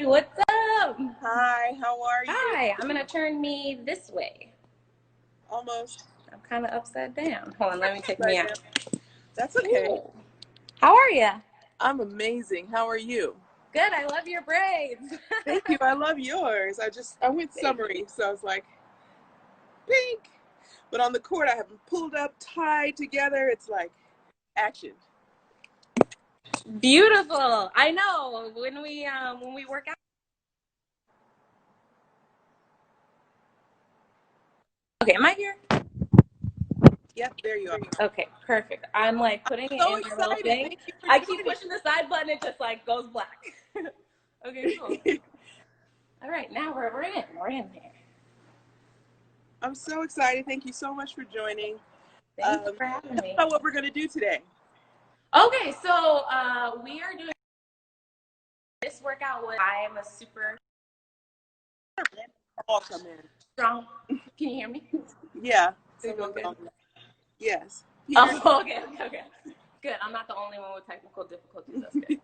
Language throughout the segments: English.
Hey, what's up? Hi, how are you? Hi, I'm gonna turn me this way. Almost. I'm kind of upside down. Hold on, let me take me out. That's okay. Ooh. How are you? I'm amazing. How are you? Good, I love your braids. Thank you. I love yours. I went summery, so I was like, pink. But on the court, I have them pulled up, tied together. It's like action. Beautiful. I know. When we work out. Okay, am I here? Yep, there you are. Okay, perfect. I'm like putting it So in the little thing. excited. I keep pushing the side button, it just like goes black. Okay, cool. All right, now we're in. We're in here. I'm so excited. Thank you so much for joining. Thanks for having me. About what we're going to do today. Okay, so we are doing this workout with, I am a super All come in. strong. Can you hear me? Yeah. Signal good? Yes. Oh, okay. Good. I'm not the only one with technical difficulties. That's good.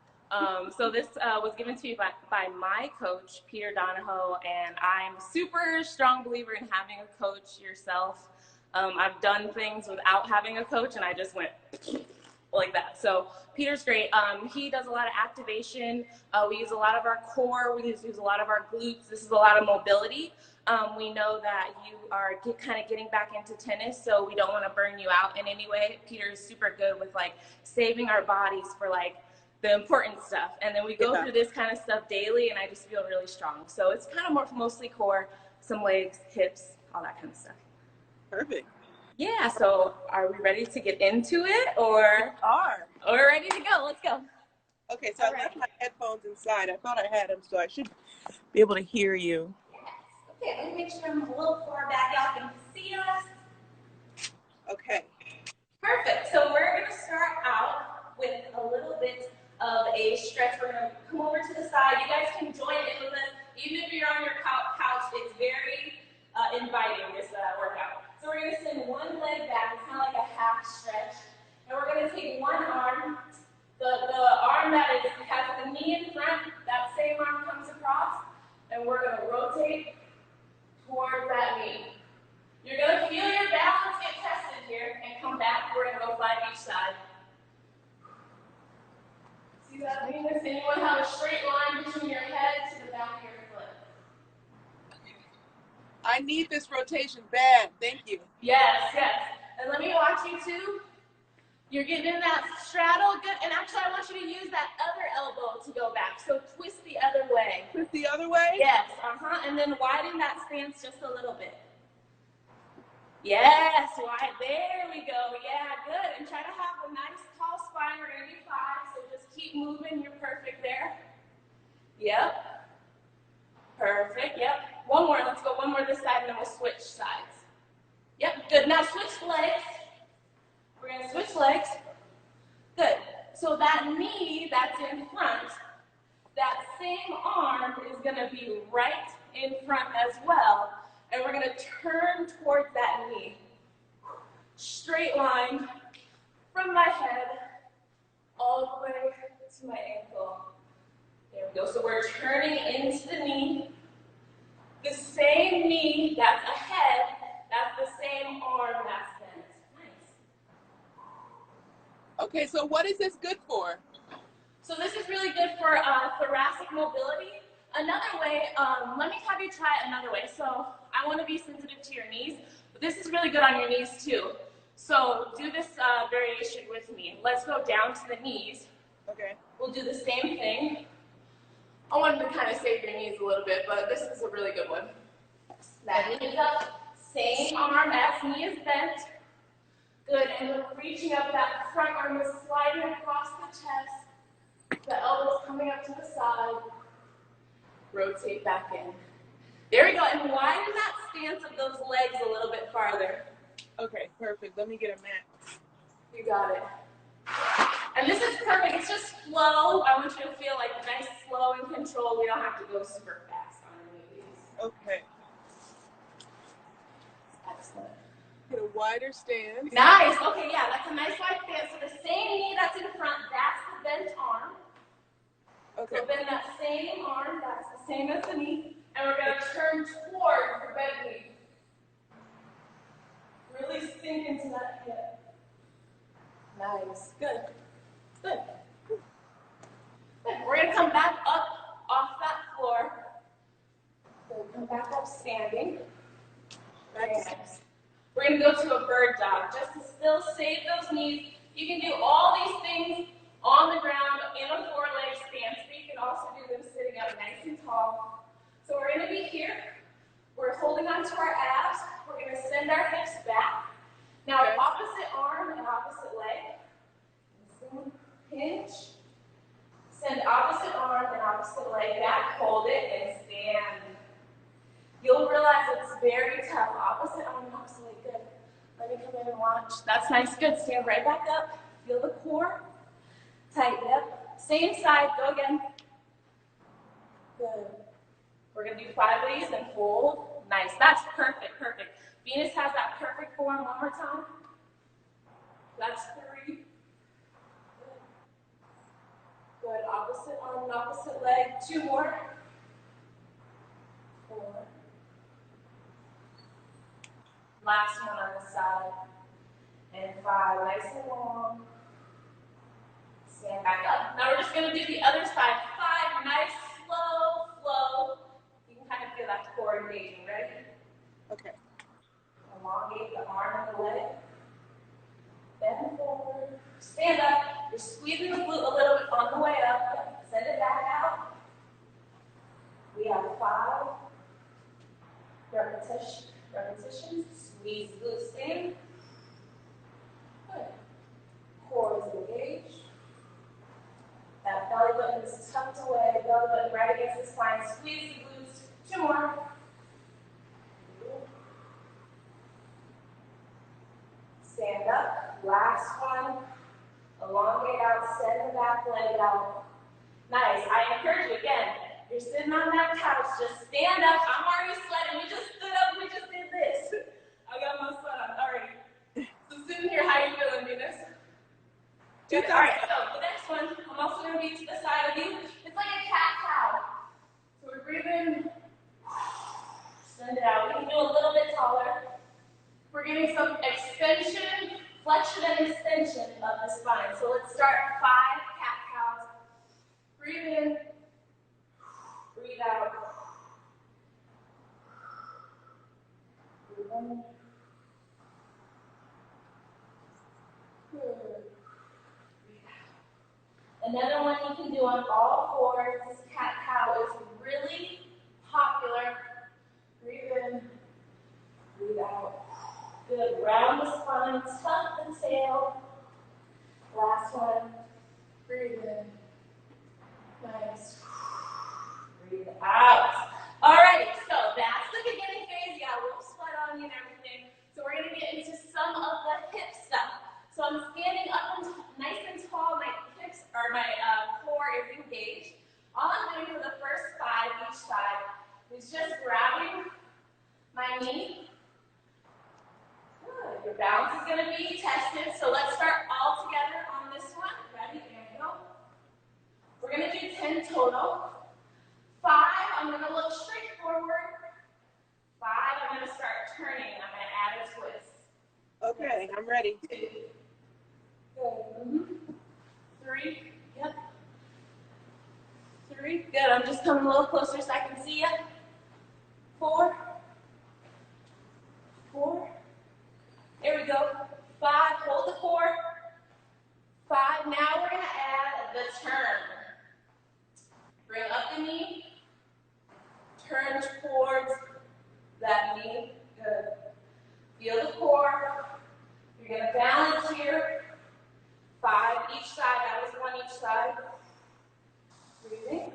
So this was given to me by my coach, Peter Donahoe, and I'm a super strong believer in having a coach yourself. I've done things without having a coach, and I just went like that. So Peter's great. He does a lot of activation. We use a lot of our core. We use a lot of our glutes. This is a lot of mobility. We know that you are kind of getting back into tennis, so we don't want to burn you out in any way. Peter is super good with like saving our bodies for like the important stuff. And then we go through this kind of stuff daily, and I just feel really strong. So it's kind of mostly core, some legs, hips, all that kind of stuff. Perfect. Yeah, so are we ready to get into it, or we're ready to go? Let's go. Okay, so I left my headphones inside. I thought I had them, so I should be able to hear you. Okay, let me make sure I'm a little far back. Y'all can see us. Okay. Perfect. So we're going to start out with a little bit of a stretch. We're going to come over to the side. You guys can join in with us. Even if you're on your couch, it's very inviting, this workout. So we're going to send one leg back. It's kind of like a half stretch. And we're going to take one arm. The arm that has the knee in front, that same arm comes across. And we're going to rotate towards that knee. You're going to feel your balance get tested here and come back. We're going to go 5 each side. See that, Venus? Anyone have a straight line between your head to the back of your foot? I need this rotation bad. Thank you. Yes. And let me watch you too. You're getting in that straddle. Good. And actually, I want you to use that other elbow to go back. So twist the other way. Twist the other way? Yes. And then widen that stance just a little bit. Yes, right, there we go. Yeah, good. And try to have a nice tall spine. We're going to do 5, so just keep moving. You're perfect there. Yep. Perfect, yep. One more. Let's go one more this side, and then we'll switch sides. Yep, good. Now switch legs. We're going to switch legs. Good. So that knee that's in front, that same arm is going to be right in front as well. And we're going to turn towards that knee. Straight line from my head all the way to my ankle. There we go. So we're turning into the knee. The same knee that's ahead, that's the same arm that's bent. Nice. Okay, so what is this good for? So this is really good for thoracic mobility. Another way, let me have you try it another way. So I want to be sensitive to your knees, but this is really good on your knees too. So do this variation with me. Let's go down to the knees. Okay. We'll do the same thing. I wanted to kind of save your knees a little bit, but this is a really good one. That knee is up, same arm as knee is bent. Good, and we're reaching up, that front arm is sliding across the chest. The elbows coming up to the side. Rotate back in. There we go, and widen that stance of those legs a little bit farther. Okay, perfect. Let me get a mat. You got it. And this is perfect. It's just slow. I want you to feel like nice, slow, and control. We don't have to go super fast on any of these. Okay. Excellent. Get a wider stance. Nice. Okay, yeah, that's a nice wide stance. So the same knee that's in front, that's the bent arm. Okay. So bend that same arm, that's the same as the knee. And we're going to turn toward the bent knee. Really sink into that hip. Nice. Good. Good. Good. We're going to come back up off that floor. So come back up standing. Nice. We're going to go to a bird dog just to still save those knees. You can do all these things on the ground in a four-leg stance, but you can also do them sitting up nice and tall. So we're going to be here. We're holding onto our abs. We're going to send our hips back. Now, opposite arm and opposite leg. Hinge. Send opposite arm and opposite leg back. Hold it and stand. You'll realize it's very tough. Opposite arm and opposite leg. Good. Let me come in and watch. That's nice. Good. Stand right back up. Feel the core. Tighten up. Same side. Go again. Good. We're going to do 5 of these and hold. Nice. That's perfect. Perfect. Venus has that perfect form. One more time. That's 3. Good. Opposite arm and opposite leg. 2 more. 4. Last one on the side. And 5. Nice and long. Stand back up. Now we're just going to do the other side. 5. Nice, slow flow. You can kind of feel that core engaging. Ready? Okay. Elongate the arm and the leg. Bend forward. Stand up. You're squeezing the glute a little bit on the way up. Send it back out. We have 5 repetitions. Squeeze glute, stand. Good. Core is engaged. That belly button is tucked away. Belly button right against the spine. Squeeze the glutes. 2 more. Stand up. Last one. Elongate out. Send the back leg out. Nice. I encourage you again. You're sitting on that couch. Just stand up. I'm already sweating. We just stood up. We just did this. I got my sweat on already. So sitting here, how you feeling, Venus? Good. All right. So the next one, I'm also going to be to the side of you. It's like a cat-cow. So we're breathing. Send it out. We can do a little bit taller. We're getting some extension, flexion, and extension of the spine. So let's start 5 cat-cows. Breathe in. Breathe out. Breathe in. Good. Breathe out. Another one you can do on all fours. This cat-cow is really popular. Breathe in. Breathe out. Good. Round the spine. Tuck the tail. Last one. Breathe in. Nice. Breathe out. Alrighty, so that's the beginning phase. You got a little sweat on you and everything. So we're going to get into some of the hip stuff. So I'm standing up and nice and tall. My hips or my core is engaged. All I'm doing for the first 5 each side is just grabbing my knee. Good. Your balance is going to be tested. So let's start all together on this one. Ready? There we go. We're going to do 10 total. 5, I'm going to look straight forward. 5, I'm going to start turning. I'm going to add a twist. Okay, I'm ready. 2. Good. 3. Yep. 3. Good. I'm just coming a little closer so I can see you. 4. 4. There we go. 5. Hold the core. 5. Now we're going to add the turn. Bring up the knee. Turn towards that knee. Good. Feel the core. You're going to balance here. 5 each side. That was 1 each side. Breathing.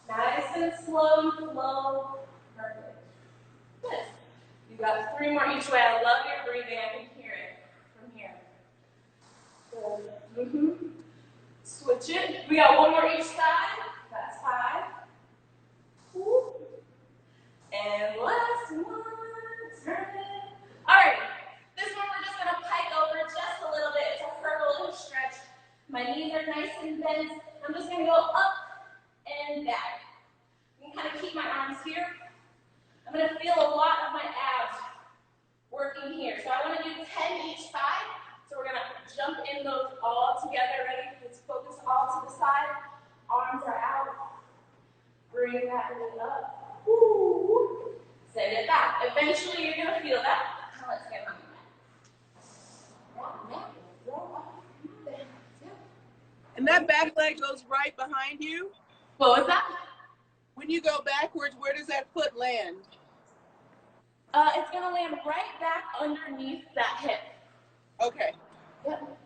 Nice and slow flow. Perfect. Good. You got 3 more each way. I love your breathing. I can hear it from here. Good. Switch it. We got 1 more each side. That's 5. Woo. And last one. Turn it. All right. This one we're just going to pike over just a little bit. It's a hurdle and stretch. My knees are nice and bent. I'm just going to go up and back. and kind of keep my arms here. I'm going to feel a lot of my abs working here. So I want to do 10 each side. So we're going to jump in those all together. Ready? Let's focus all to the side. Arms are out. Bring that knee up. Woo. Send it back. Eventually you're going to feel that. Let's get on that. And that back leg goes right behind you? What was that? When you go backwards, where does that foot land? It's going to land right back underneath that hip. Okay. Yep.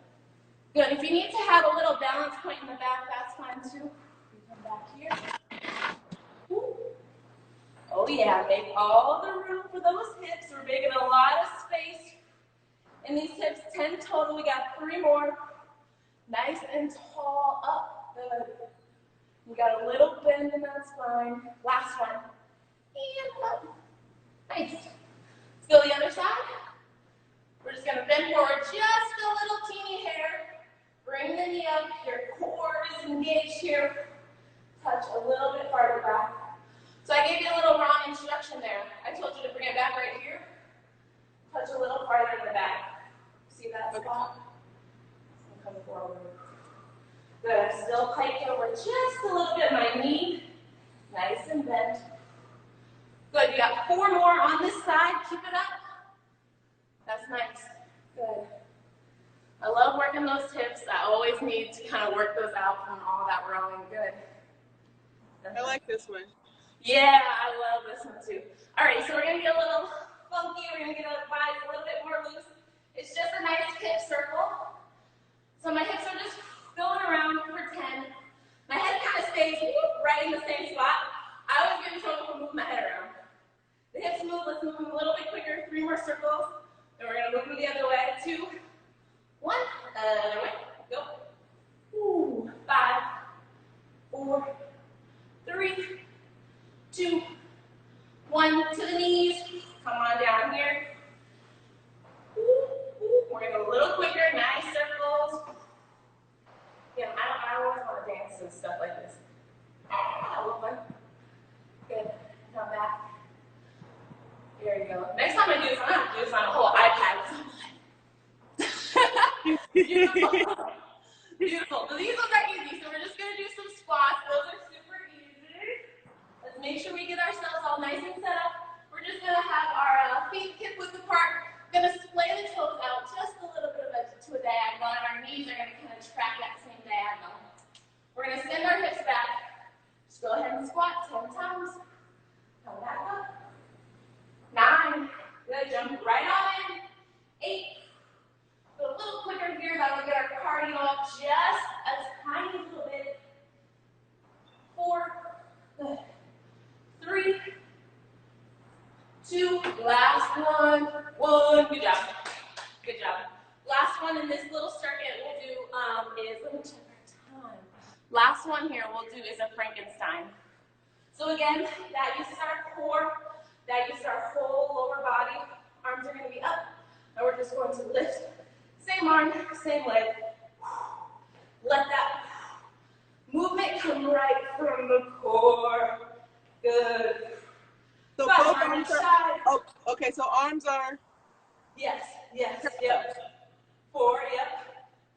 Good. If you need to have a little balance point in the back, that's fine too. Come back here. Woo. Oh yeah, make all the room for those hips. We're making a lot of space in these hips. 10 total. We got 3 more. Nice and tall up. Good. You got a little bend in that spine. Last one. And up. Nice. Let's go the other side. We're just going to bend forward just a little teeny hair. Bring the knee up. Your core is engaged here. Touch a little bit farther back. So I gave you a little wrong instruction there. I told you to bring it back right here. Touch a little farther in the back. See that spot? Come forward. Good. Still pike over just a little bit. My knee. Nice and bent. Good. You got 4 more on this side. Keep it up. That's nice. Good. I love working those hips. I always need to kind of work those out from all that rowing. Good. I like this one. Yeah, I love this one too. All right, so we're going to get a little funky. We're going to get our bodies a little bit more loose. It's just a nice hip circle. So my hips are just going around for 10. My head kind of stays right in the same spot. I always get in trouble for moving my head around. The hips move. Let's move them a little bit quicker. 3 more circles. Then we're going to move them the other way. 2, 1. Other way. Go. Ooh, 5, 4, 3, 2, 1. To the knees. Come on down here. Ooh, ooh. We're going to go a little quicker. Nice circles. Yeah, I always want to dance and stuff like this. A little fun. Good. Come back. There you go. Next time I do this, I'm going to do this on a whole iPad. Beautiful. Beautiful. So these ones are easy. So we're just going to do some squats. Those are super easy. Let's make sure we get ourselves all nice and set up. We're just going to have our feet hip width apart. We're going to splay the toes out just a little bit to a diagonal, and our knees are going to kind of track that same diagonal. We're going to send our hips back. Just go ahead and squat 10 times. Come back up. 9. Good. Jump right on in. 8. Go a little quicker here. That'll get our cardio up just a tiny little bit. 4. Good. 3. 2. Last one. 1. Good job. Good job. Last one in this little circuit we'll do is, let me check our time. Last one here we'll do is a Frankenstein. So again, that uses our core, that uses our whole lower body. Arms are going to be up, and we're just going to lift. Same arm, same leg. Let that movement come right from the core. Good. So Five, both arm arms are, side. oh, okay, so arms are. Yes, yes, yep. 4, yep.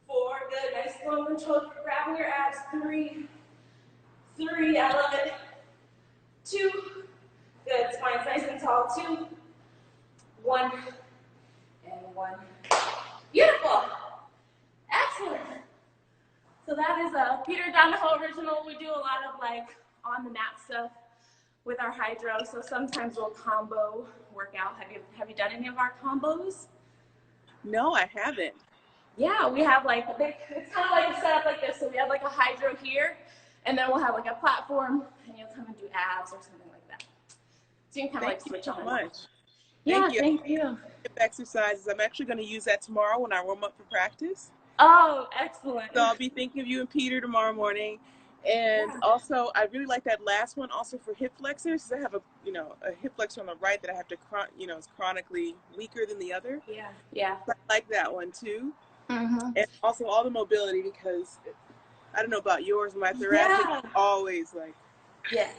4, good. Nice long control. Grabbing your abs. 3, I love it. 2, good. Spine's nice and tall. 2, 1, and 1. Beautiful. Excellent. So that is a Peter Donahoe original. We do a lot of like on the mat stuff with our hydro. So sometimes we'll combo workout. Have you done any of our combos? No, I haven't. Yeah, we have like, it's kind of like a setup like this. So we have like a hydro here, and then we'll have like a platform, and you'll come and do abs or something like that. So you can kind of like switch on. Thank you so much. Yeah, Thank you. thank you. Exercises. I'm actually going to use that tomorrow when I warm up for practice. Oh, excellent. So I'll be thinking of you and Peter tomorrow morning. And also, I really like that last one also for hip flexors. I have a hip flexor on the right that I have to, is chronically weaker than the other. Yeah, yeah. So I like that one too. Mm-hmm. And also all the mobility, because I don't know about yours, my thoracic is always like. Yes.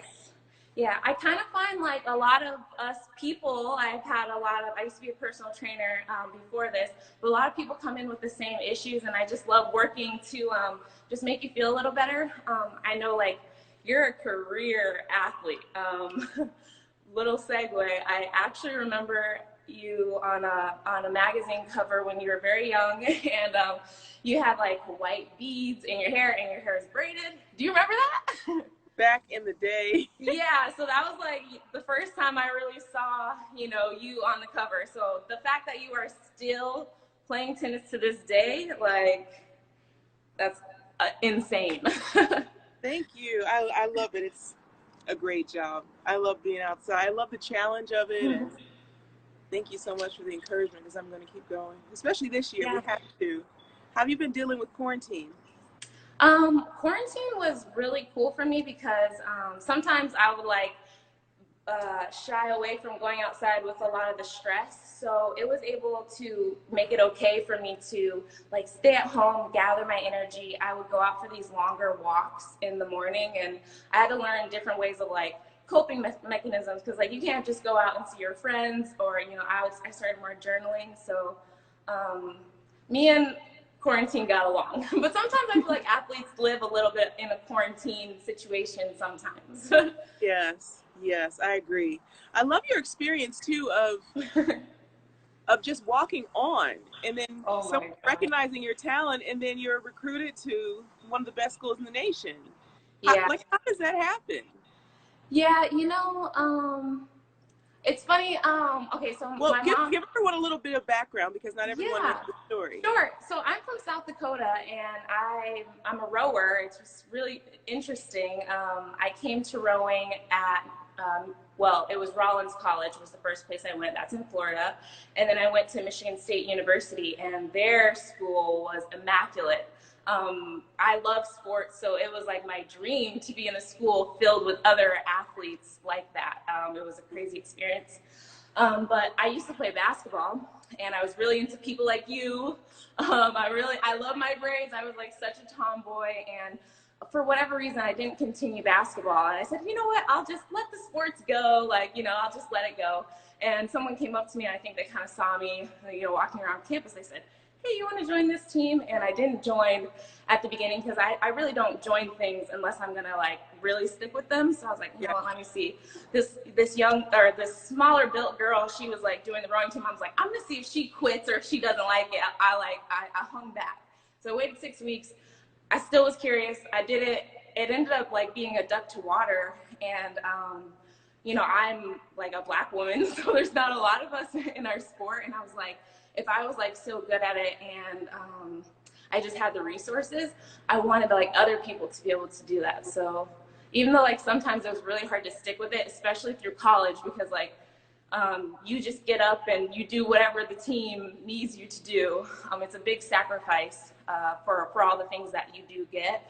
Yeah, I kind of find like a lot of us people, I used to be a personal trainer before this, but a lot of people come in with the same issues, and I just love working to just make you feel a little better. I know like you're a career athlete. Little segue, I actually remember you on a magazine cover when you were very young, and you had like white beads in your hair, and your hair is braided. Do you remember that? Back in the day. Yeah, so that was like the first time I really saw, you on the cover. So the fact that you are still playing tennis to this day, like, that's insane. Thank you. I love it. It's a great job. I love being outside. I love the challenge of it. And thank you so much for the encouragement, because I'm going to keep going, especially this year. Yeah. We have to. How have you been dealing with quarantine? Quarantine was really cool for me because sometimes I would like shy away from going outside with a lot of the stress. So it was able to make it okay for me to like stay at home, gather my energy. I would go out for these longer walks in the morning, and I had to learn different ways of like coping mechanisms, because like you can't just go out and see your friends, or I started more journaling. So me and quarantine got along. But sometimes I feel like athletes live a little bit in a quarantine situation sometimes. Yes, I agree. I love your experience too of just walking on, and then Oh my God. recognizing your talent, and then you're recruited to one of the best schools in the nation. Yeah. How does that happen? Yeah, it's funny. Okay, so Well, my give mom. everyone a little bit of background, because not everyone knows Yeah, the story. sure. So I'm from South Dakota, and I'm a rower. It's just really interesting. I came to rowing at well, it was Rollins College was the first place I went. That's in Florida, and then I went to Michigan State University, and their school was immaculate. I love sports, so it was like my dream to be in a school filled with other athletes like that. It was a crazy experience. But I used to play basketball, and I was really into people like you. I love my braids. I was like such a tomboy, and for whatever reason, I didn't continue basketball. And I said, you know what? I'll just let the sports go. Like, I'll just let it go. And someone came up to me, and I think they kind of saw me, walking around campus. They said, hey, you want to join this team? And I didn't join at the beginning, because I really don't join things unless I'm going to like really stick with them. So I was like, you know what, let me see. This smaller built girl, she was like doing the rowing team. I was like, I'm going to see if she quits or if she doesn't like it. I hung back. So I waited 6 weeks. I still was curious. I did it. It ended up like being a duck to water. And, I'm like a Black woman, so there's not a lot of us in our sport. And I was like, if I was like so good at it, and I just had the resources, I wanted like other people to be able to do that. So even though like sometimes it was really hard to stick with it, especially through college, because like you just get up and you do whatever the team needs you to do. It's a big sacrifice for all the things that you do get.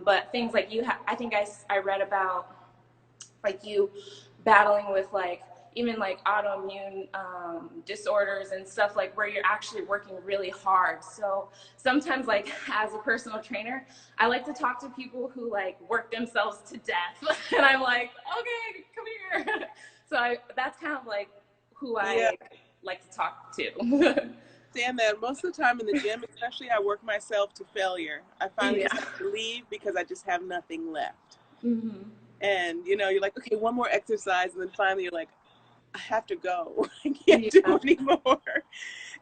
But things like I think I read about like you battling with like even like autoimmune disorders and stuff, like where you're actually working really hard. So sometimes like as a personal trainer, I like to talk to people who like work themselves to death. And I'm like, okay, come here. So that's kind of like who I like to talk to. Understand that most of the time in the gym, especially, I work myself to failure. I finally just have to leave because I just have nothing left. Mm-hmm. And you're like, okay, one more exercise, and then finally you're like, I have to go. I can't do anymore.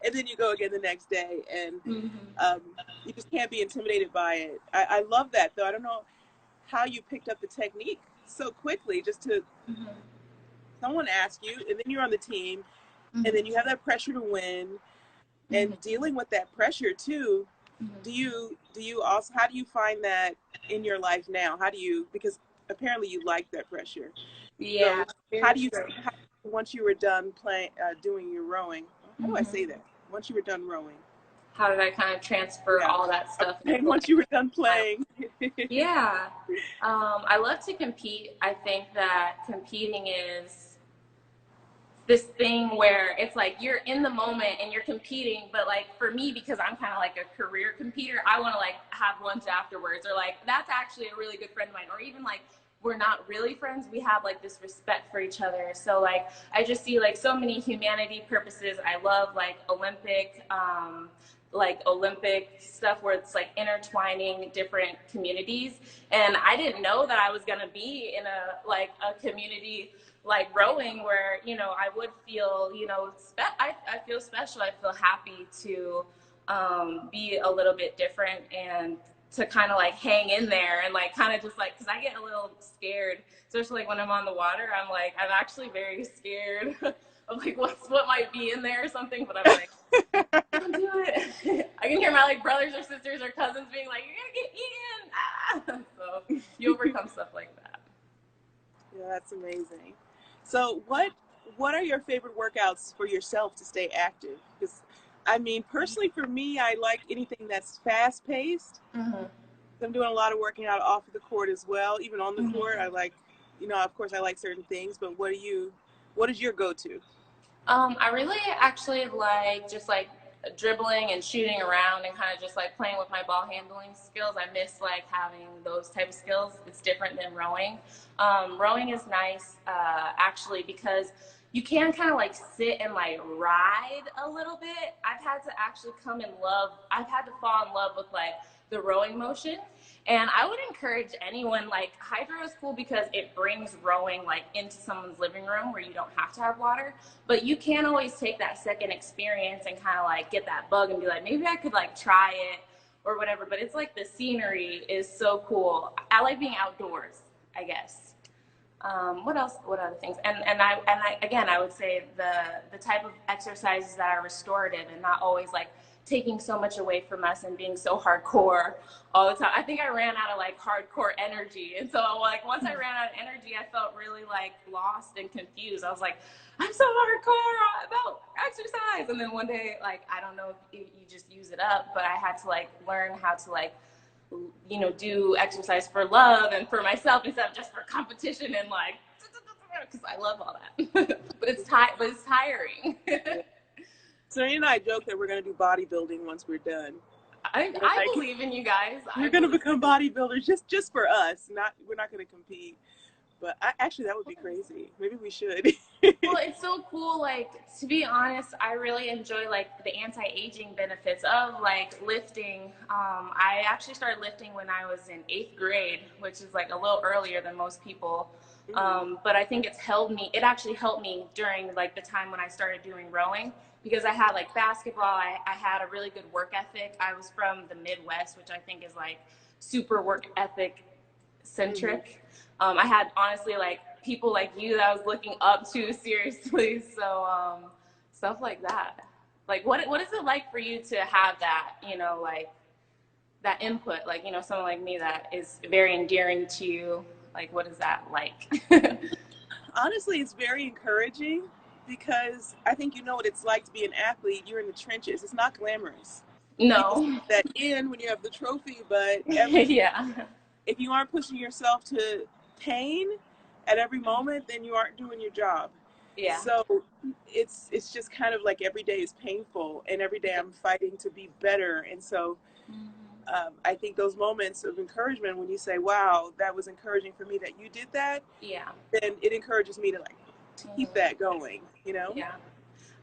And then you go again the next day, and you just can't be intimidated by it. I love that, though. I don't know how you picked up the technique so quickly, just to someone ask you, and then you're on the team, and then you have that pressure to win, and dealing with that pressure too. Do you also, how do you find that in your life now? Because apparently you like that pressure. Yeah. So how do you, once you were done doing your rowing, how do I say that? Once you were done rowing, how did I kind of transfer all that stuff? And once you were done playing. Yeah. I love to compete. I think that competing is this thing where it's like you're in the moment and you're competing, but like for me, because I'm kind of like a career competitor, I want to like have lunch afterwards, or like that's actually a really good friend of mine, or even like we're not really friends, we have like this respect for each other. So like I just see like so many humanity purposes. I love like Olympic stuff where it's like intertwining different communities. And I didn't know that I was gonna be in a community like rowing where, you know, I would feel, you know, I feel special. I feel happy to be a little bit different and to kind of like hang in there and like kind of just like, because I get a little scared, especially like when I'm on the water. I'm actually very scared of like what might be in there or something, but I'm like, don't do it. I can hear my like brothers or sisters or cousins being like, you're gonna get eaten. So you overcome stuff like that. Yeah, that's amazing. So what are your favorite workouts for yourself to stay active? Because I mean, personally for me, I like anything that's fast paced. Mm-hmm. I'm doing a lot of working out off of the court as well. Even on the Mm-hmm. court, I like, you know, of course I like certain things, but what is your go-to? I really actually like just like dribbling and shooting around and kind of just like playing with my ball handling skills. I miss like having those type of skills. It's different than rowing. Rowing is nice actually because you can kind of like sit and like ride a little bit. I've had to fall in love with like the rowing motion. And I would encourage anyone, like hydro is cool because it brings rowing like into someone's living room where you don't have to have water, but you can always take that second experience and kind of like get that bug and be like, maybe I could like try it or whatever. But it's like the scenery is so cool. I like being outdoors, I guess. What else? What other things? And I again, I would say the type of exercises that are restorative and not always like taking so much away from us and being so hardcore all the time. I think I ran out of like hardcore energy, and so like once I ran out of energy, I felt really like lost and confused. I was like, I'm so hardcore about exercise, and then one day, like I don't know if you just use it up, but I had to like learn how to like, you know, do exercise for love and for myself instead of just for competition and like, because I love all that. but it's tiring. So you and I joke that we're going to do bodybuilding once we're done. I believe in you guys. We're going to become bodybuilders just for us. We're not going to compete. But actually, that would be crazy. Maybe we should. Well, it's so cool. Like, to be honest, I really enjoy like the anti-aging benefits of like lifting. I actually started lifting when I was in 8th grade, which is like a little earlier than most people. But I think it actually helped me during like the time when I started doing rowing, because I had like basketball, I had a really good work ethic. I was from the Midwest, which I think is like super work ethic centric. I had honestly like people like you that I was looking up to seriously. So stuff like that. Like what is it like for you to have that, you know, like that input, like, you know, someone like me that is very endearing to you? Like, what is that like? Honestly, it's very encouraging because I think you know what it's like to be an athlete. You're in the trenches. It's not glamorous. No. People see that when you have the trophy, but yeah. If you aren't pushing yourself to pain at every moment, then you aren't doing your job. Yeah. So it's just kind of like every day is painful, and every day I'm fighting to be better. And so I think those moments of encouragement, when you say, wow, that was encouraging for me that you did that, yeah, then it encourages me to like keep that going, you know? Yeah.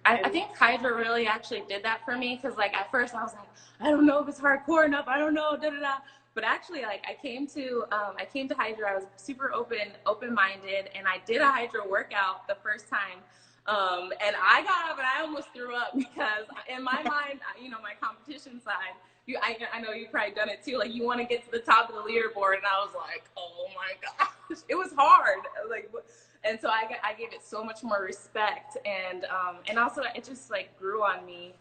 I think Hydra really actually did that for me, because like at first I was like, I don't know if it's hardcore enough, I don't know, But actually, like I came to Hydra, I was super open-minded, and I did a Hydra workout the first time. And I got up and I almost threw up, because in my mind, you know, my competition side, I know you've probably done it too. Like you want to get to the top of the leaderboard, and I was like, oh my gosh, it was hard. Like, and so I gave it so much more respect, and also it just like grew on me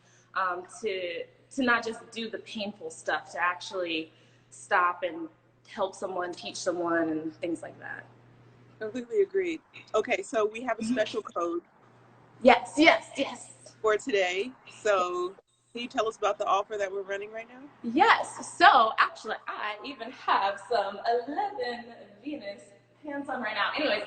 to not just do the painful stuff, to actually stop and help someone, teach someone, and things like that. Completely agreed. Okay, so we have a special code. Yes. For today. So can you tell us about the offer that we're running right now? Yes. So actually, I even have some 11 Venus pants on right now. Anyways.